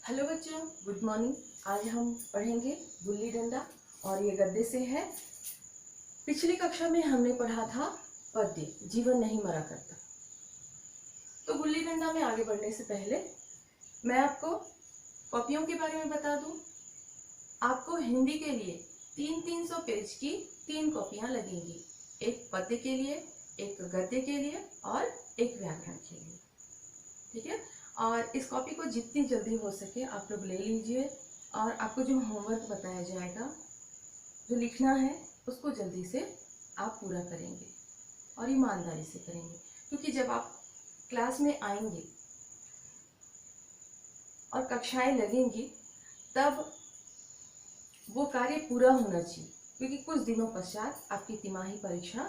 Hello बच्चों, good morning. आज हम पढ़ेंगे गुल्ली डंडा और ये गद्य से है। पिछली कक्षा में हमने पढ़ा था पद्य जीवन नहीं मरा करता। तो गुल्ली डंडा में आगे बढ़ने से पहले मैं आपको कॉपियों के बारे में बता दूं। आपको हिंदी के लिए 300 पेज की 3 कॉपियां लगेंगी, एक पद्य के लिए, एक गद्य के लिए और एक व्याकरण के लिए। ठीक है। और इस कॉपी को जितनी जल्दी हो सके आप लोग ले लीजिए और आपको जो होमवर्क बताया जाएगा, जो लिखना है, उसको जल्दी से आप पूरा करेंगे और ईमानदारी से करेंगे, क्योंकि जब आप क्लास में आएंगे और कक्षाएं लगेंगी तब वो कार्य पूरा होना चाहिए, क्योंकि कुछ दिनों पश्चात आपकी तिमाही परीक्षा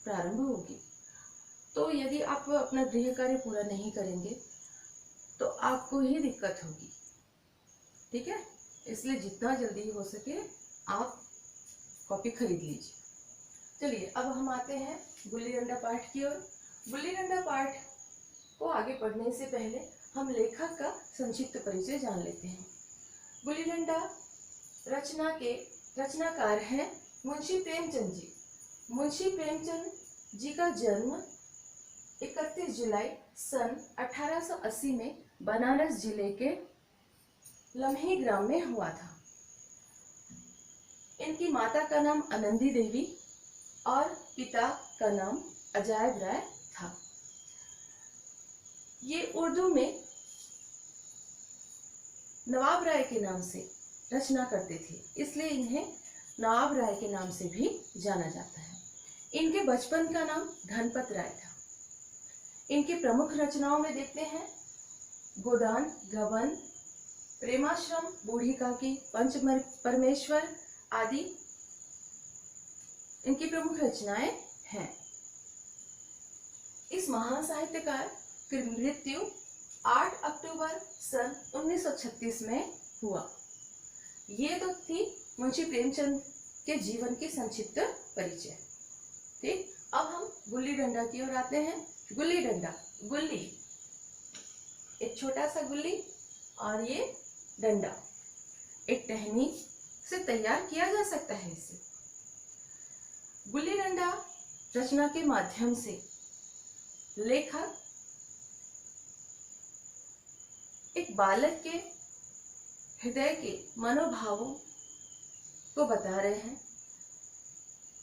प्रारंभ होगी। तो यदि आप अपना गृह कार्य पूरा नहीं करेंगे तो आपको ही दिक्कत होगी। ठीक है, इसलिए जितना जल्दी हो सके आप कॉपी खरीद लीजिए। चलिए अब हम आते हैं गुल्ली डंडा पाठ की ओर। गुल्ली डंडा पाठ को आगे बढ़ने से पहले हम लेखक का संक्षिप्त परिचय जान लेते हैं। गुल्ली डंडा रचनाकार हैं मुंशी प्रेमचंद जी। मुंशी प्रेमचंद जी का जन्म 31 जुलाई सन 1880 में बनारस जिले के लम्ही ग्राम में हुआ था। इनकी माता का नाम आनंदी देवी और पिता का नाम अजायब राय था। ये उर्दू में नवाब राय के नाम से रचना करते थे, इसलिए इन्हें नवाब राय के नाम से भी जाना जाता है। इनके बचपन का नाम धनपत राय था। इनकी प्रमुख रचनाओं में देखते हैं गोदान, गबन, प्रेमाश्रम, बूढ़ी काकी, पंच परमेश्वर आदि इनकी प्रमुख रचनाएं हैं। इस महान साहित्यकार की मृत्यु 8 अक्टूबर सन 1936 में हुआ। ये तो थी मुंशी प्रेमचंद के जीवन की संक्षिप्त परिचय। ठीक, अब हम गुल्ली डंडा की ओर आते हैं। गुल्ली डंडा, गुल्ली एक छोटा सा गुल्ली और ये डंडा एक टहनी से तैयार किया जा सकता है। इसे गुल्ली डंडा रचना के माध्यम से लेखक एक बालक के हृदय के मनोभावों को बता रहे हैं।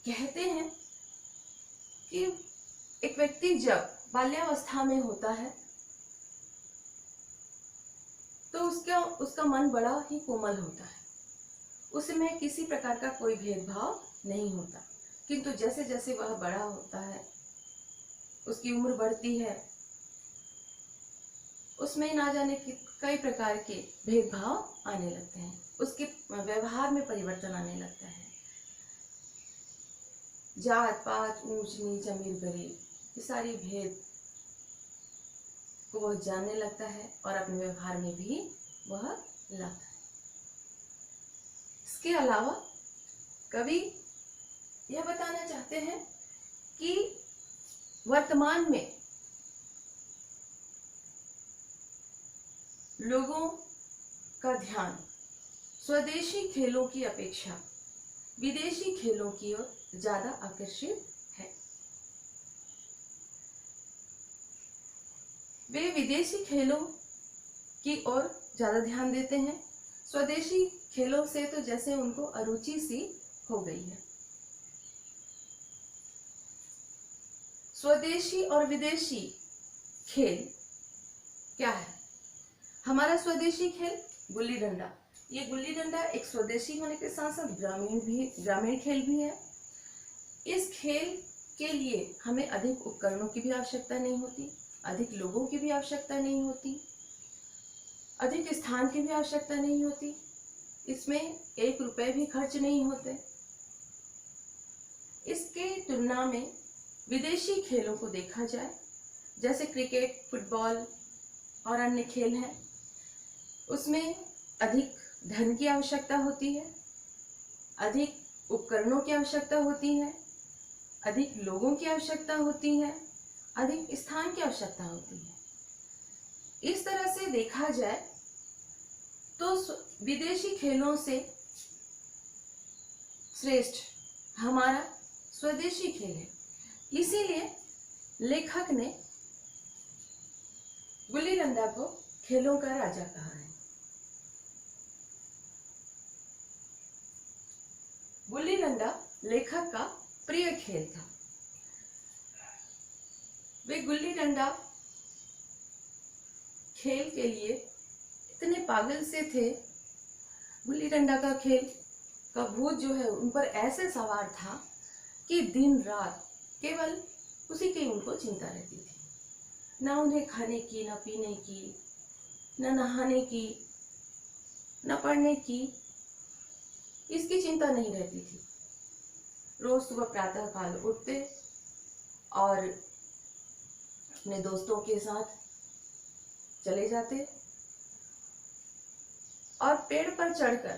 कहते हैं कि एक व्यक्ति जब बाल्यावस्था में होता है तो उसका मन बड़ा ही कोमल होता है, उसमें किसी प्रकार का कोई भेदभाव नहीं होता। किंतु जैसे जैसे वह बड़ा होता है, उसकी उम्र बढ़ती है, उसमें ना जाने कई प्रकार के भेदभाव आने लगते हैं, उसके व्यवहार में परिवर्तन आने लगता है। जात पात, ऊंच नीच, अमीर गरीब, ये सारी भेद को वह जानने लगता है और अपने व्यवहार में भी वह लाता है। इसके अलावा कवि यह बताना चाहते हैं कि वर्तमान में लोगों का ध्यान स्वदेशी खेलों की अपेक्षा विदेशी खेलों की ओर ज्यादा आकर्षित है। वे विदेशी खेलों की ओर ज्यादा ध्यान देते हैं। स्वदेशी खेलों से तो जैसे उनको अरुचि सी हो गई है। स्वदेशी और विदेशी खेल क्या है? हमारा स्वदेशी खेल गुल्ली डंडा। ये गुल्ली डंडा एक स्वदेशी होने के साथ साथ ग्रामीण खेल भी है। इस खेल के लिए हमें अधिक उपकरणों की भी आवश्यकता नहीं होती, अधिक लोगों की भी आवश्यकता नहीं होती, अधिक स्थान की भी आवश्यकता नहीं होती। इसमें 1 रुपए भी खर्च नहीं होते। इसके तुलना में विदेशी खेलों को देखा जाए, जैसे क्रिकेट, फुटबॉल और अन्य खेल हैं, उसमें अधिक धन की आवश्यकता होती है, अधिक उपकरणों की आवश्यकता होती है, अधिक लोगों की आवश्यकता होती है, अधिक स्थान की आवश्यकता होती है। इस तरह से देखा जाए तो विदेशी खेलों से श्रेष्ठ हमारा स्वदेशी खेल है। इसीलिए लेखक ने गुल्ली डंडा को खेलों का राजा कहा है। गुल्ली डंडा लेखक का प्रिय खेल था। वे गुल्ली डंडा खेल के लिए इतने पागल से थे। गुल्ली डंडा का खेल का भूत जो है उन पर ऐसे सवार था कि दिन रात केवल उसी की उनको चिंता रहती थी। ना उन्हें खाने की, ना पीने की, ना नहाने की, ना पढ़ने की, इसकी चिंता नहीं रहती थी। रोज सुबह प्रातः काल उठते और अपने दोस्तों के साथ चले जाते और पेड़ पर चढ़कर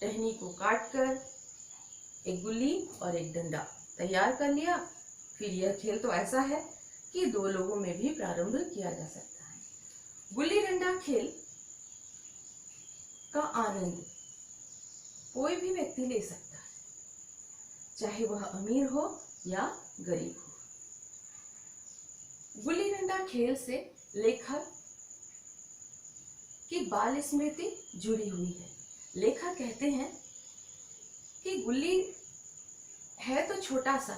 टहनी को काटकर एक गुल्ली और एक डंडा तैयार कर लिया। फिर यह खेल तो ऐसा है कि 2 लोगों में भी प्रारंभ किया जा सकता है। गुल्ली डंडा खेल का आनंद कोई भी व्यक्ति ले सकता है, चाहे वह अमीर हो या गरीब हो। गुल्ली डंडा खेल से लेखक की बाल स्मृति जुड़ी हुई है। लेखक कहते हैं कि गुल्ली है तो छोटा सा,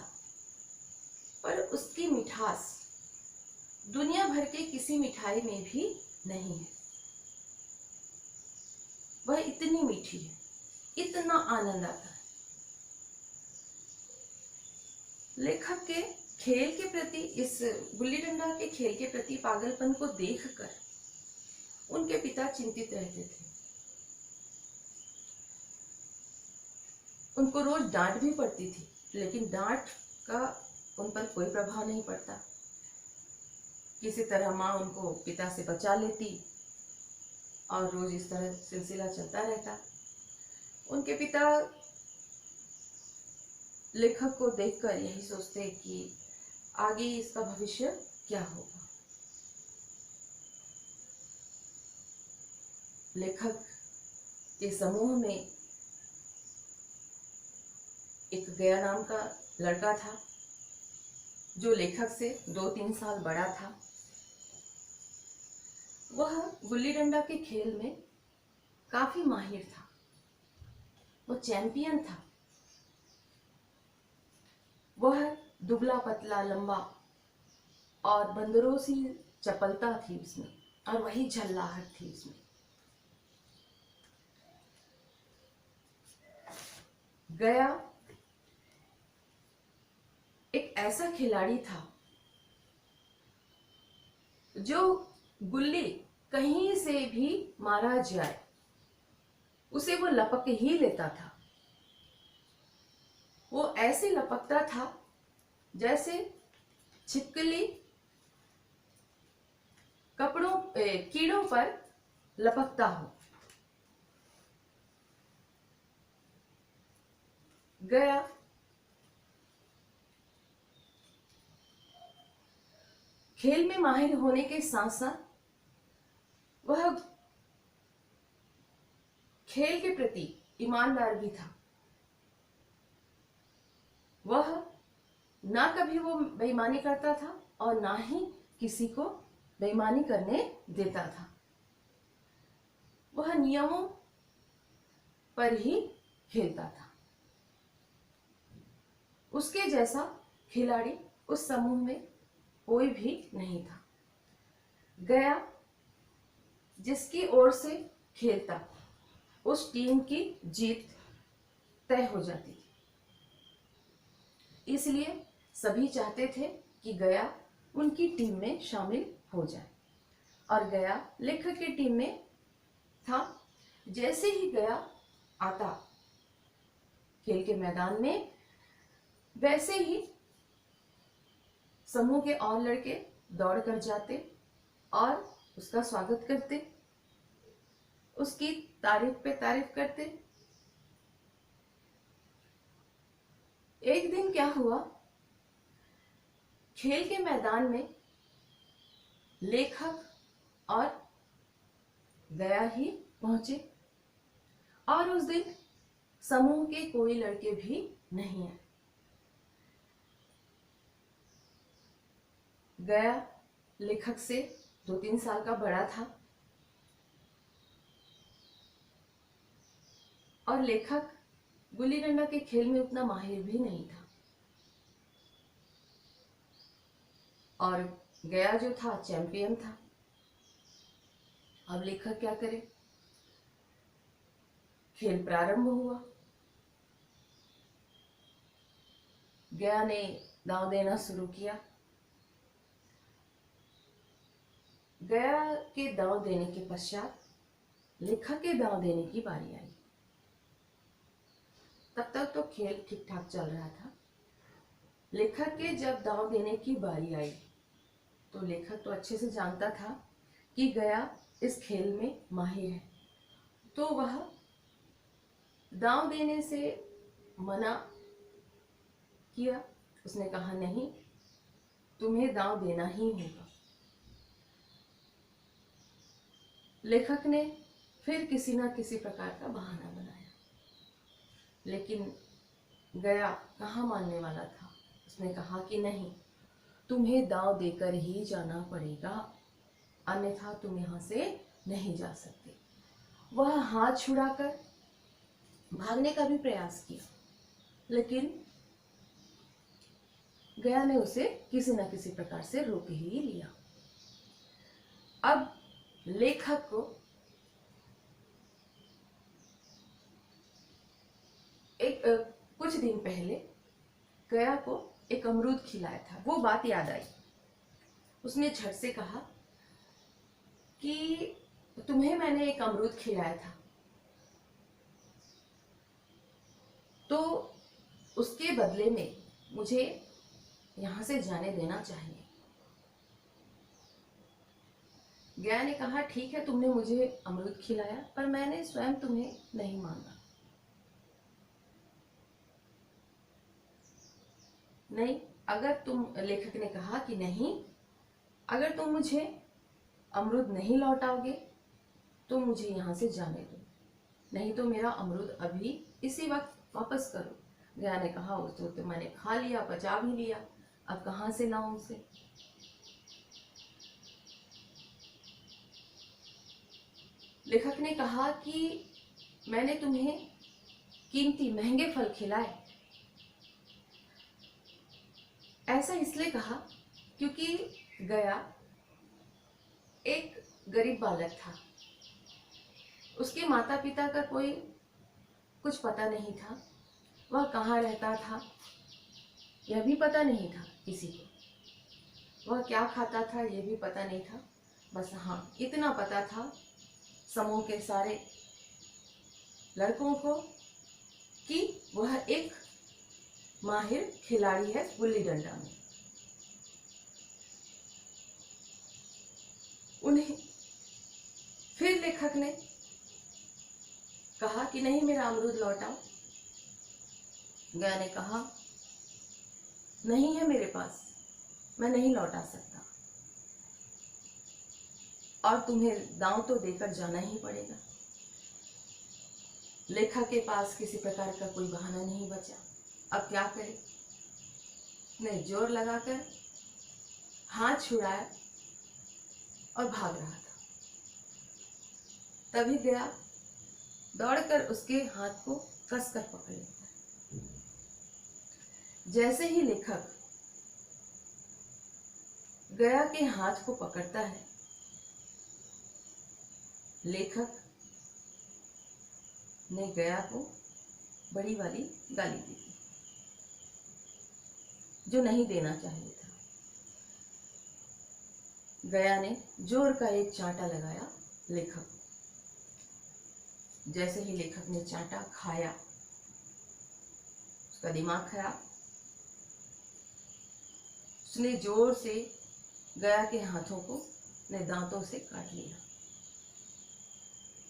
पर उसकी मिठास दुनिया भर के किसी मिठाई में भी नहीं है। वह इतनी मीठी है, इतना आनंद आता है। लेखक के खेल के प्रति, इस गुल्ली डंडा के खेल के प्रति पागलपन को देखकर उनके पिता चिंतित रहते थे। उनको रोज डांट भी पड़ती थी, लेकिन डांट का उन पर कोई प्रभाव नहीं पड़ता। किसी तरह माँ उनको पिता से बचा लेती और रोज इस तरह सिलसिला चलता रहता। उनके पिता लेखक को देखकर यही सोचते कि आगे इसका भविष्य क्या होगा। लेखक के समूह में एक गया नाम का लड़का था, जो लेखक से 2-3 साल बड़ा था। वह गुल्ली डंडा के खेल में काफी माहिर था, वो चैंपियन था। वह दुबला पतला लंबा और बंदरों सी चपलता थी उसमें, और वही झल्लाहट थी उसमें। गया एक ऐसा खिलाड़ी था जो गुल्ली कहीं से भी मारा जाए उसे वो लपक ही लेता था। वो ऐसे लपकता था जैसे छिपकली कीड़ों पर लपकता हो। गया खेल में माहिर होने के साथ साथ वह खेल के प्रति ईमानदार भी था। वह ना कभी वो बेईमानी करता था और ना ही किसी को बेईमानी करने देता था। वह नियमों पर ही खेलता था। उसके जैसा खिलाड़ी उस समूह में कोई भी नहीं था। गया जिसकी ओर से खेलता, उस टीम की जीत तय हो जाती थी। इसलिए सभी चाहते थे कि गया उनकी टीम में शामिल हो जाए, और गया लेखक की टीम में था। जैसे ही गया आता खेल के मैदान में, वैसे ही समूह के और लड़के दौड़ कर जाते और उसका स्वागत करते, उसकी तारीफ पे तारीफ करते। एक दिन क्या हुआ, खेल के मैदान में लेखक और गया ही पहुंचे और उस दिन समूह के कोई लड़के भी नहीं आए। गया लेखक से 2-3 साल का बड़ा था और लेखक गुल्ली डंडा के खेल में उतना माहिर भी नहीं था। और गया जो था चैंपियन था। अब लेखक क्या करे? खेल प्रारंभ हुआ। गया ने दांव देना शुरू किया। गया के दांव देने के पश्चात लेखक के दांव देने की बारी आई। तब तक तो खेल ठीक ठाक चल रहा था। लेखक के जब दांव देने की बारी आई तो लेखक तो अच्छे से जानता था कि गया इस खेल में माहिर है, तो वह दांव देने से मना किया। उसने कहा नहीं, तुम्हें दांव देना ही होगा। लेखक ने फिर किसी ना किसी प्रकार का बहाना बनाया, लेकिन गया कहाँ मानने वाला था। उसने कहा कि नहीं, तुम्हें दांव देकर ही जाना पड़ेगा, अन्यथा तुम यहाँ से नहीं जा सकते। वह हाथ छुड़ाकर भागने का भी प्रयास किया, लेकिन गया ने उसे किसी न किसी प्रकार से रोक ही लिया। अब लेखक को कुछ दिन पहले गया को एक अमरूद खिलाया था, वो बात याद आई। उसने झट से कहा कि तुम्हें मैंने एक अमरूद खिलाया था, तो उसके बदले में मुझे यहां से जाने देना चाहिए। गया ने कहा ठीक है, तुमने मुझे अमरूद खिलाया, पर मैंने स्वयं तुम्हें नहीं माना। नहीं, अगर तुम, लेखक ने कहा कि नहीं, अगर तुम मुझे अमरूद नहीं लौटाओगे तो मुझे यहाँ से जाने दो, नहीं तो मेरा अमरूद अभी इसी वक्त वापस करो। गया ने कहा उस तो मैंने खा लिया, पचा भी लिया, अब कहाँ से लाऊं उसे। लेखक ने कहा कि मैंने तुम्हें कीमती महंगे फल खिलाए। ऐसा इसलिए कहा क्योंकि गया एक गरीब बालक था। उसके माता पिता का कोई कुछ पता नहीं था, वह कहाँ रहता था यह भी पता नहीं था किसी को, वह क्या खाता था यह भी पता नहीं था। बस हाँ, इतना पता था समूह के सारे लड़कों को कि वह एक माहिर खिलाड़ी है गुल्ली डंडा में। उन्हें फिर लेखक ने कहा कि नहीं, मेरा अमरूद लौटाओ। गया ने कहा नहीं है मेरे पास, मैं नहीं लौटा सकता, और तुम्हें दांव तो देकर जाना ही पड़ेगा। लेखक के पास किसी प्रकार का कोई बहाना नहीं बचा। अब क्या करे? ने जोर लगाकर हाथ छुड़ाया और भाग रहा था। तभी गया दौड़कर उसके हाथ को कसकर पकड़ लेता है। जैसे ही लेखक गया के हाथ को पकड़ता है, लेखक ने गया को बड़ी वाली गाली दी थी, जो नहीं देना चाहिए था। गया ने जोर का एक चांटा लगाया लेखक को। जैसे ही लेखक ने चांटा खाया, उसका दिमाग खराब। उसने जोर से गया के हाथों को अपने दांतों से काट लिया।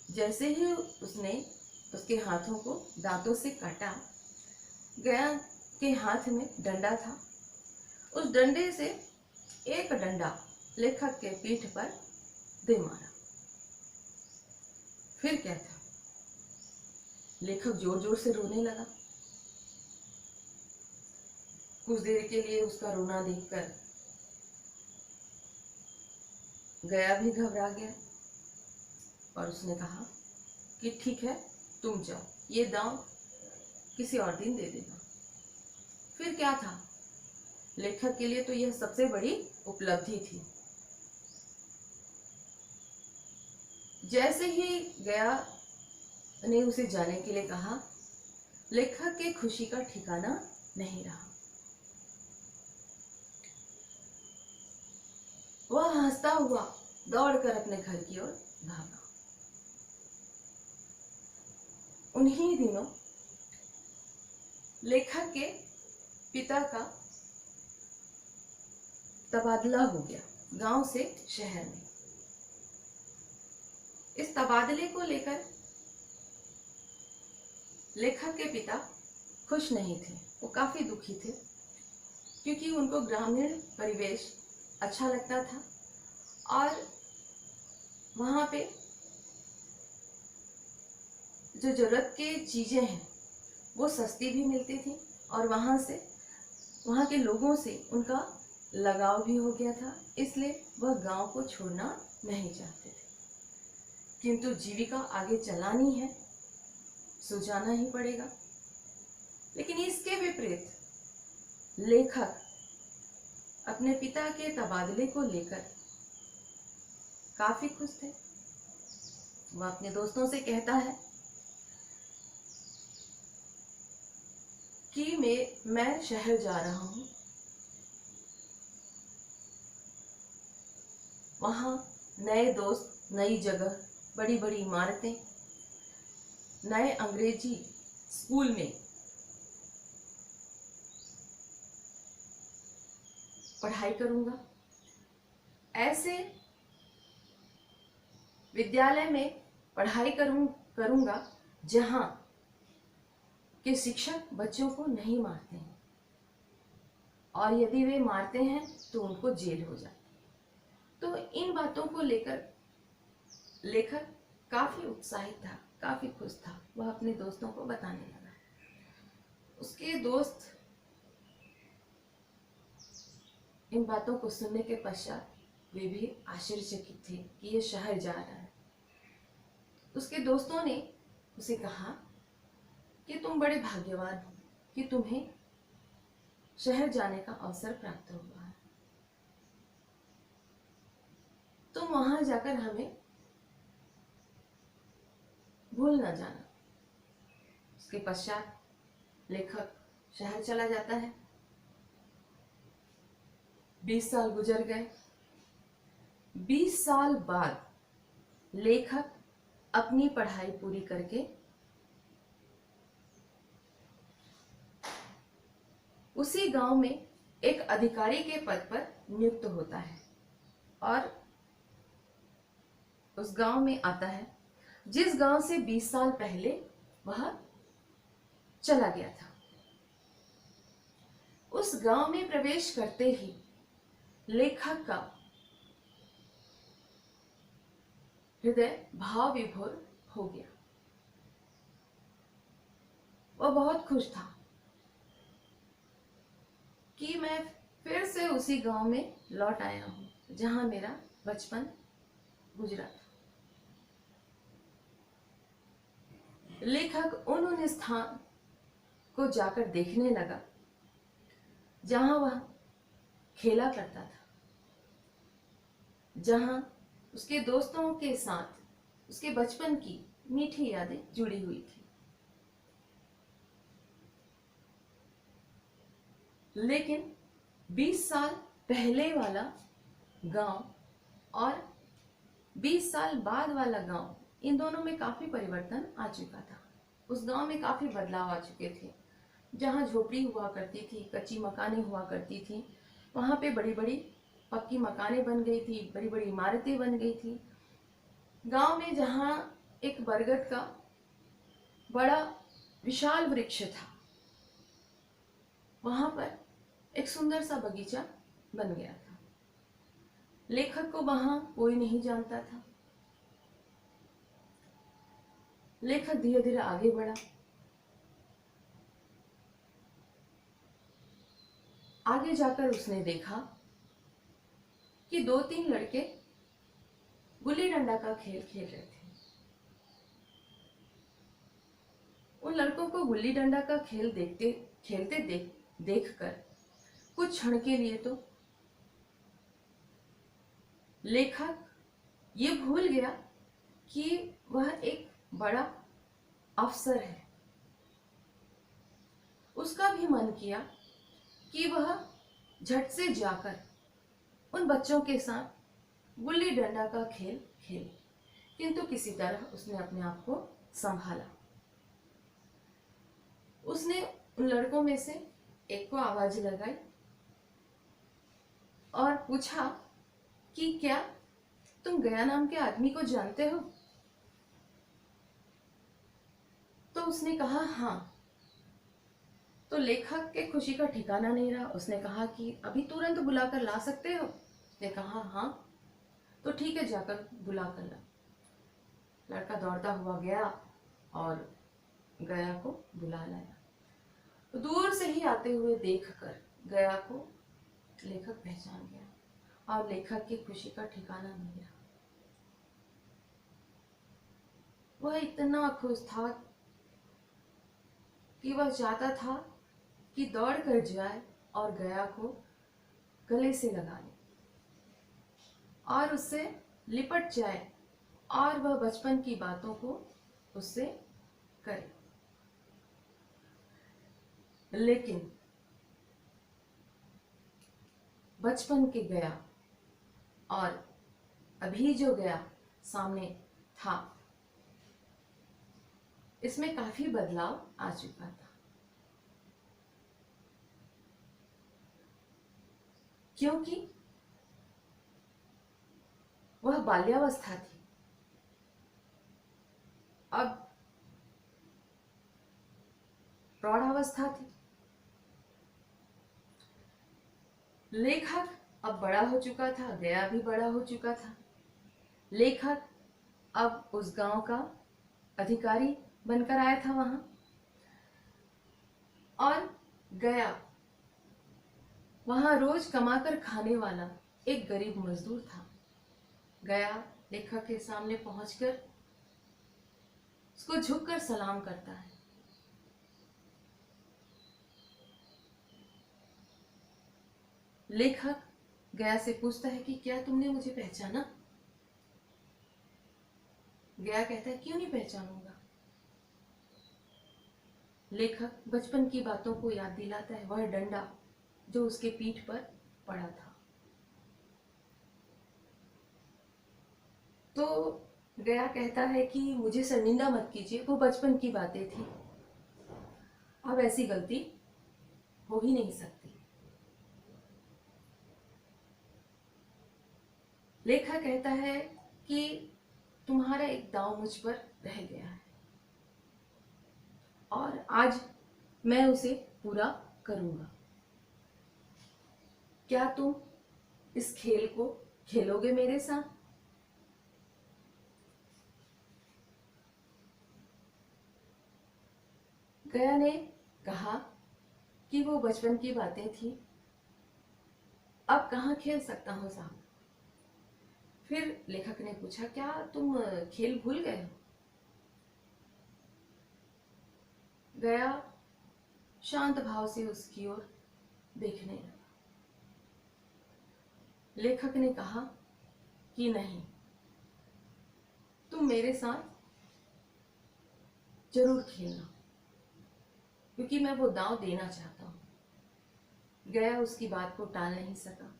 जैसे ही उसने उसके हाथों को दांतों से काटा, गया के हाथ में डंडा था। उस डंडे से एक डंडा लेखक के पीठ पर दे मारा। फिर क्या था, लेखक जोर जोर से रोने लगा। कुछ देर के लिए उसका रोना देखकर गया भी घबरा गया और उसने कहा कि ठीक है, तुम जाओ, ये दांव किसी और दिन दे देना। फिर क्या था, लेखक के लिए तो यह सबसे बड़ी उपलब्धि थी। जैसे ही गया ने उसे जाने के लिए कहा, लेखक की खुशी का ठिकाना नहीं रहा। वह हंसता हुआ दौड़कर अपने घर की ओर भागा। उन्हीं दिनों लेखक के पिता का तबादला हो गया गांव से शहर में। इस तबादले को लेकर लेखक के पिता खुश नहीं थे, वो काफी दुखी थे, क्योंकि उनको ग्रामीण परिवेश अच्छा लगता था और वहां पे जो जरूरत की चीजें हैं वो सस्ती भी मिलती थी और वहां के लोगों से उनका लगाव भी हो गया था, इसलिए वह गांव को छोड़ना नहीं चाहते थे। किंतु जीविका आगे चलानी है, सो जाना ही पड़ेगा। लेकिन इसके विपरीत लेखक अपने पिता के तबादले को लेकर काफी खुश थे। वह अपने दोस्तों से कहता है कि मैं शहर जा रहा हूं, वहां नए दोस्त, नई जगह, बड़ी बड़ी इमारतें, नए अंग्रेजी स्कूल में पढ़ाई करूंगा। ऐसे विद्यालय में पढ़ाई करूंगा जहां के शिक्षक बच्चों को नहीं मारते हैं, और यदि वे मारते हैं तो उनको जेल हो जाती है। तो इन बातों को लेकर लेखक काफी उत्साहित था, काफी खुश था। वह अपने दोस्तों को बताने लगा। उसके दोस्त इन बातों को सुनने के पश्चात वे भी आश्चर्यचकित थे कि यह शहर जा रहा है। उसके दोस्तों ने उसे कहा कि तुम बड़े भाग्यवान हो कि तुम्हें शहर जाने का अवसर प्राप्त हुआ है, तुम वहां जाकर हमें भूल न जाना। उसके पश्चात लेखक शहर चला जाता है। 20 साल गुजर गए। 20 साल बाद लेखक अपनी पढ़ाई पूरी करके उसी गांव में एक अधिकारी के पद पर नियुक्त होता है और उस गांव में आता है जिस गांव से 20 साल पहले वह चला गया था। उस गांव में प्रवेश करते ही लेखक का हृदय भाव विभोर हो गया। वह बहुत खुश था कि मैं फिर से उसी गांव में लौट आया हूं जहां मेरा बचपन गुजरा था। लेखक उन स्थान को जाकर देखने लगा जहां वह खेला करता था, जहां उसके दोस्तों के साथ उसके बचपन की मीठी यादें जुड़ी हुई थी। लेकिन 20 साल पहले वाला गांव और 20 साल बाद वाला गांव, इन दोनों में काफी परिवर्तन आ चुका था। उस गांव में काफी बदलाव आ चुके थे। जहां झोपड़ी हुआ करती थी, कच्ची मकानें हुआ करती थी, वहां पे बड़ी बड़ी पक्की मकानें बन गई थी, बड़ी बड़ी इमारतें बन गई थी। गांव में जहां एक बरगद का बड़ा विशाल वृक्ष था, वहां पर एक सुंदर सा बगीचा बन गया था। लेखक को वहां कोई नहीं जानता था। लेखक धीरे धीरे आगे बढ़ा। आगे जाकर उसने देखा कि दो तीन लड़के गुल्ली डंडा का खेल खेल रहे थे। उन लड़कों को गुल्ली डंडा का खेल खेलते देखकर कुछ क्षण के लिए तो लेखक ये भूल गया कि वह एक बड़ा अफसर है। उसका भी मन किया कि वह झट से जाकर उन बच्चों के साथ गुल्ली डंडा का खेल खेले, किंतु किसी तरह उसने अपने आप को संभाला। उसने उन लड़कों में से एक को आवाज लगाई और पूछा कि क्या तुम गया नाम के आदमी को जानते हो? तो उसने कहा हाँ। तो लेखक के खुशी का ठिकाना नहीं रहा। उसने कहा कि अभी तुरंत बुलाकर ला सकते हो? उसने कहा हाँ। तो ठीक है, जाकर बुला कर ला। लड़का दौड़ता हुआ गया और गया को बुला लाया। तो दूर से ही आते हुए देखकर गया को लेखक पहचान गया और लेखक की खुशी का ठिकाना नहीं रहा। वह इतना खुश था कि वह चाहता था कि दौड़ कर जाए और गया को गले से लगा ले और उससे लिपट जाए और वह बचपन की बातों को उससे करे। लेकिन बचपन के गया और अभी जो गया सामने था, इसमें काफी बदलाव आ चुका था। क्योंकि वह बाल्यावस्था थी, अब प्रौढ़ावस्था थी। लेखक अब बड़ा हो चुका था, गया भी बड़ा हो चुका था। लेखक अब उस गांव का अधिकारी बनकर आया था वहां, और गया वहां रोज कमाकर खाने वाला एक गरीब मजदूर था। गया लेखक के सामने पहुंचकर उसको झुककर सलाम करता है। लेखक गया से पूछता है कि क्या तुमने मुझे पहचाना? गया कहता है क्यों नहीं पहचानूंगा। लेखक बचपन की बातों को याद दिलाता है, वह डंडा जो उसके पीठ पर पड़ा था। तो गया कहता है कि मुझे शर्मिंदा मत कीजिए, वो बचपन की बातें थी, अब ऐसी गलती हो ही नहीं सकती। लेखक कहता है कि तुम्हारा एक दांव मुझ पर रह गया है और आज मैं उसे पूरा करूंगा। क्या तुम इस खेल को खेलोगे मेरे साथ? गया ने कहा कि वो बचपन की बातें थी, अब कहाँ खेल सकता हूं साहब। फिर लेखक ने पूछा क्या तुम खेल भूल गए हो? गया शांत भाव से उसकी ओर देखने लगा। लेखक ने कहा कि नहीं, तुम मेरे साथ जरूर खेलना, क्योंकि मैं वो दांव देना चाहता हूं। गया उसकी बात को टाल नहीं सका।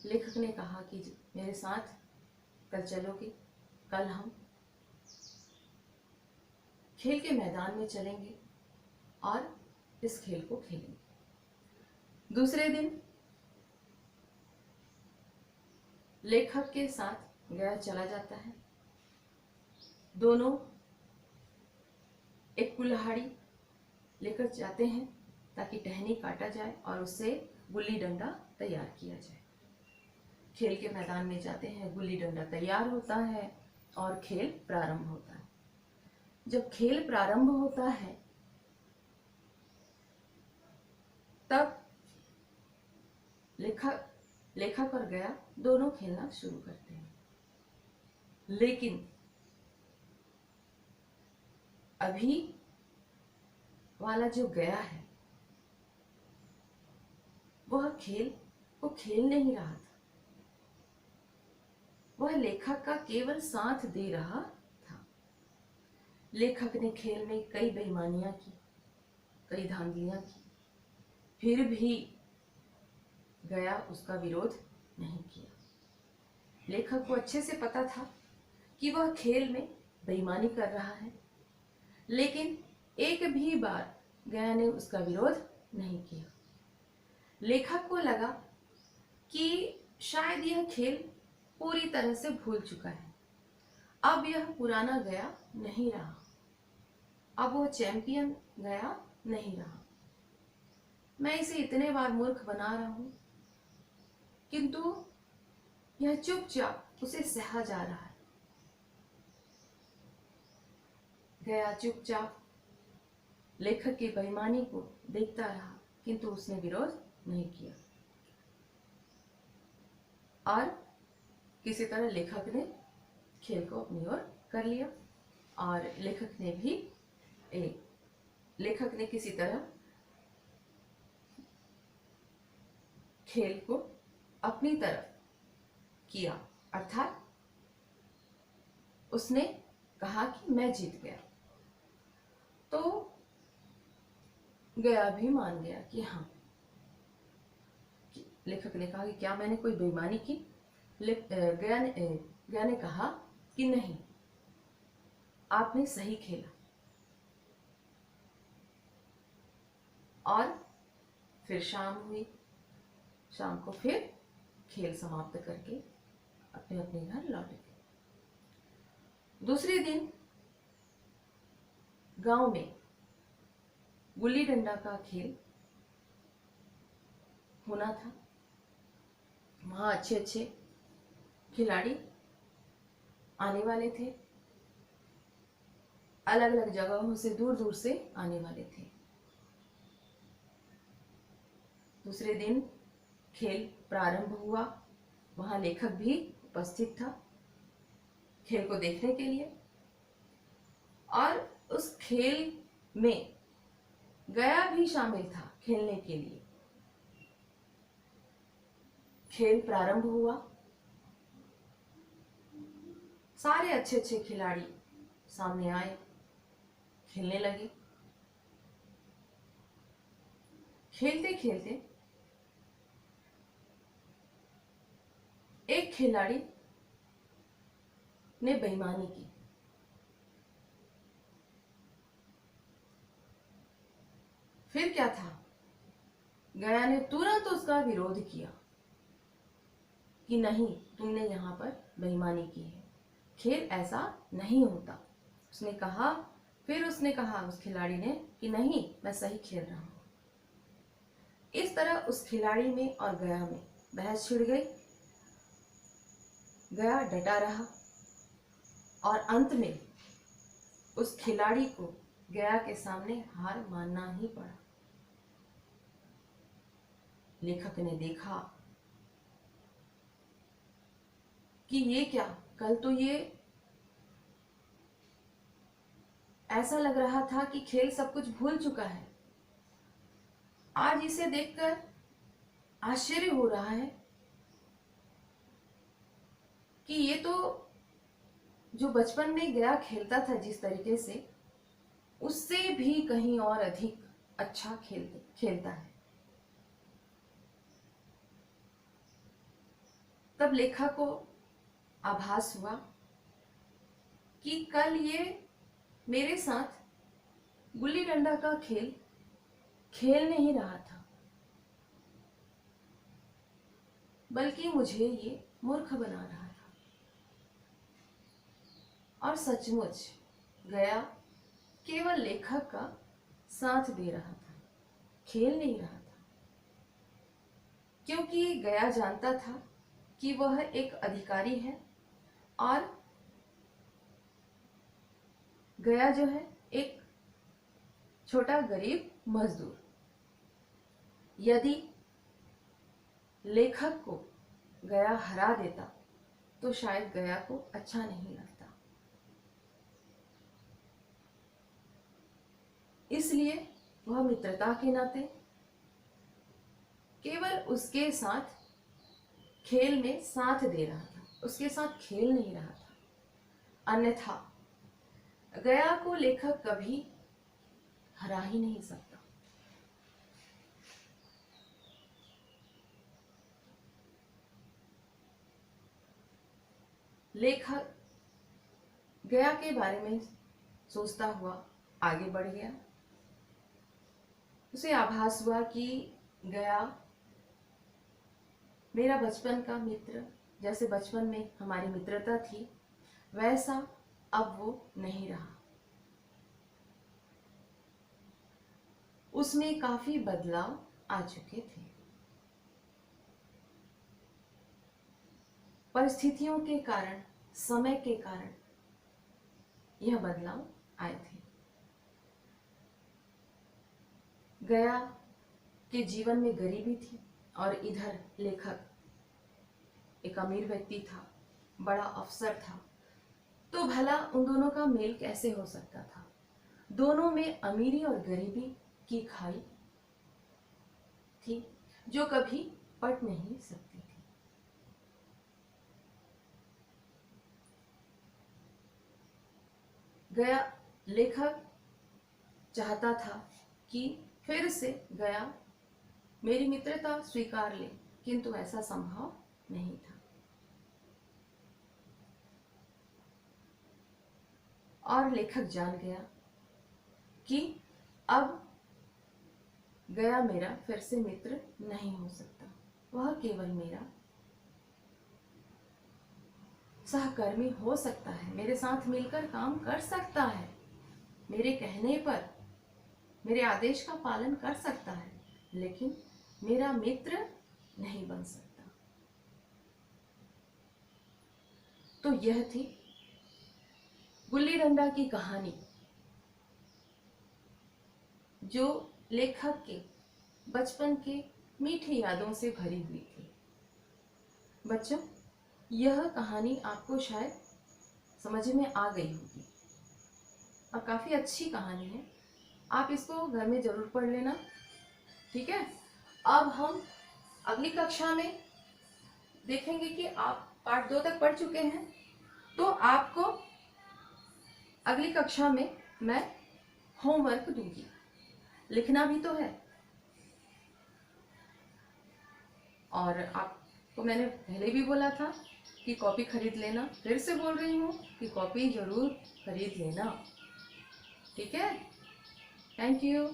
लेखक ने कहा कि मेरे साथ कल चलोगे? कल हम खेल के मैदान में चलेंगे और इस खेल को खेलेंगे। दूसरे दिन लेखक के साथ गया चला जाता है। दोनों एक कुल्हाड़ी लेकर जाते हैं ताकि टहनी काटा जाए और उससे गुल्ली डंडा तैयार किया जाए। खेल के मैदान में जाते हैं, गुल्ली डंडा तैयार होता है और खेल प्रारंभ होता है। जब खेल प्रारंभ होता है तब लेखक और गया दोनों खेलना शुरू करते हैं। लेकिन अभी वाला जो गया है वह खेल को खेल नहीं रहा था, वह लेखक का केवल साथ दे रहा था। लेखक ने खेल में कई बेईमानियां की, कई धांधलियां की, फिर भी गया उसका विरोध नहीं किया। लेखक को अच्छे से पता था कि वह खेल में बेईमानी कर रहा है, लेकिन एक भी बार गया ने उसका विरोध नहीं किया। लेखक को लगा कि शायद यह खेल पूरी तरह से भूल चुका है, अब यह पुराना गया नहीं रहा, अब वो चैंपियन गया नहीं रहा। मैं इसे इतने बार मूर्ख बना रहा हूं, किंतु यह चुपचाप उसे सहा जा रहा है। गया चुपचाप लेखक की बेईमानी को देखता रहा, किंतु उसने विरोध नहीं किया और किसी तरह लेखक ने खेल को अपनी ओर कर लिया और लेखक ने किसी तरह खेल को अपनी तरफ किया, अर्थात उसने कहा कि मैं जीत गया। तो गया भी मान गया कि हाँ, लेखक ने कहा कि क्या मैंने कोई बेईमानी की? गया ने कहा कि नहीं, आपने सही खेला। और फिर शाम हुई, शाम को फिर खेल समाप्त करके अपने अपने घर लौटे। दूसरे दिन गांव में गुल्ली डंडा का खेल होना था। वहां अच्छे अच्छे खिलाड़ी आने वाले थे, अलग अलग जगहों से, दूर दूर से आने वाले थे। दूसरे दिन खेल प्रारंभ हुआ, वहां लेखक भी उपस्थित था खेल को देखने के लिए। और उस खेल में गया भी शामिल था खेलने के लिए। खेल प्रारंभ हुआ, सारे अच्छे अच्छे खिलाड़ी सामने आए, खेलने लगे। खेलते खेलते एक खिलाड़ी ने बेईमानी की। फिर क्या था, गया ने तुरंत उसका विरोध किया कि नहीं, तुमने यहां पर बेईमानी की है, खेल ऐसा नहीं होता। फिर उसने कहा उस खिलाड़ी ने कि नहीं, मैं सही खेल रहा हूं। इस तरह उस खिलाड़ी में और गया में बहस छिड़ गई। गया डटा रहा और अंत में उस खिलाड़ी को गया के सामने हार मानना ही पड़ा। लेखक ने देखा कि ये क्या, कल तो ये ऐसा लग रहा था कि खेल सब कुछ भूल चुका है, आज इसे देखकर आश्चर्य हो रहा है कि ये तो जो बचपन में गया खेलता था जिस तरीके से, उससे भी कहीं और अधिक अच्छा खेलता है। तब लेखक को आभास हुआ कि कल ये मेरे साथ गुल्ली डंडा का खेल नहीं रहा था, बल्कि मुझे ये मूर्ख बना रहा था। और सचमुच गया केवल लेखक का साथ दे रहा था, खेल नहीं रहा था, क्योंकि गया जानता था कि वह एक अधिकारी है और गया जो है एक छोटा गरीब मजदूर। यदि लेखक को गया हरा देता तो शायद गया को अच्छा नहीं लगता। इसलिए वह मित्रता के नाते केवल उसके साथ खेल में साथ दे रहा था, उसके साथ खेल नहीं रहा था। अन्यथा गया को लेखक कभी हरा ही नहीं सकता। लेखक गया के बारे में सोचता हुआ आगे बढ़ गया। उसे आभास हुआ कि गया मेरा बचपन का मित्र, जैसे बचपन में हमारी मित्रता थी वैसा अब वो नहीं रहा। उसमें काफी बदलाव आ चुके थे। परिस्थितियों के कारण, समय के कारण यह बदलाव आए थे। गया के जीवन में गरीबी थी और इधर लेखक एक अमीर व्यक्ति था, बड़ा अफसर था। तो भला उन दोनों का मेल कैसे हो सकता था? दोनों में अमीरी और गरीबी की खाई थी जो कभी पट नहीं सकती थी। गया लेखक चाहता था कि फिर से गया मेरी मित्रता स्वीकार ले, किंतु ऐसा संभव नहीं था। और लेखक जान गया कि अब गया मेरा फिर से मित्र नहीं हो सकता, वह केवल मेरा सहकर्मी हो सकता है, मेरे साथ मिलकर काम कर सकता है, मेरे कहने पर मेरे आदेश का पालन कर सकता है, लेकिन मेरा मित्र नहीं बन सकता। तो यह थी गुल्ली डंडा की कहानी, जो लेखक के बचपन के मीठी यादों से भरी हुई थी। बच्चों, यह कहानी आपको शायद समझ में आ गई होगी और काफी अच्छी कहानी है। आप इसको घर में जरूर पढ़ लेना, ठीक है। अब हम अगली कक्षा में देखेंगे कि आप पार्ट 2 तक पढ़ चुके हैं, तो आपको अगली कक्षा में मैं होमवर्क दूंगी, लिखना भी तो है। और आपको मैंने पहले भी बोला था कि कॉपी खरीद लेना, फिर से बोल रही हूँ कि कॉपी जरूर खरीद लेना, ठीक है। Thank you.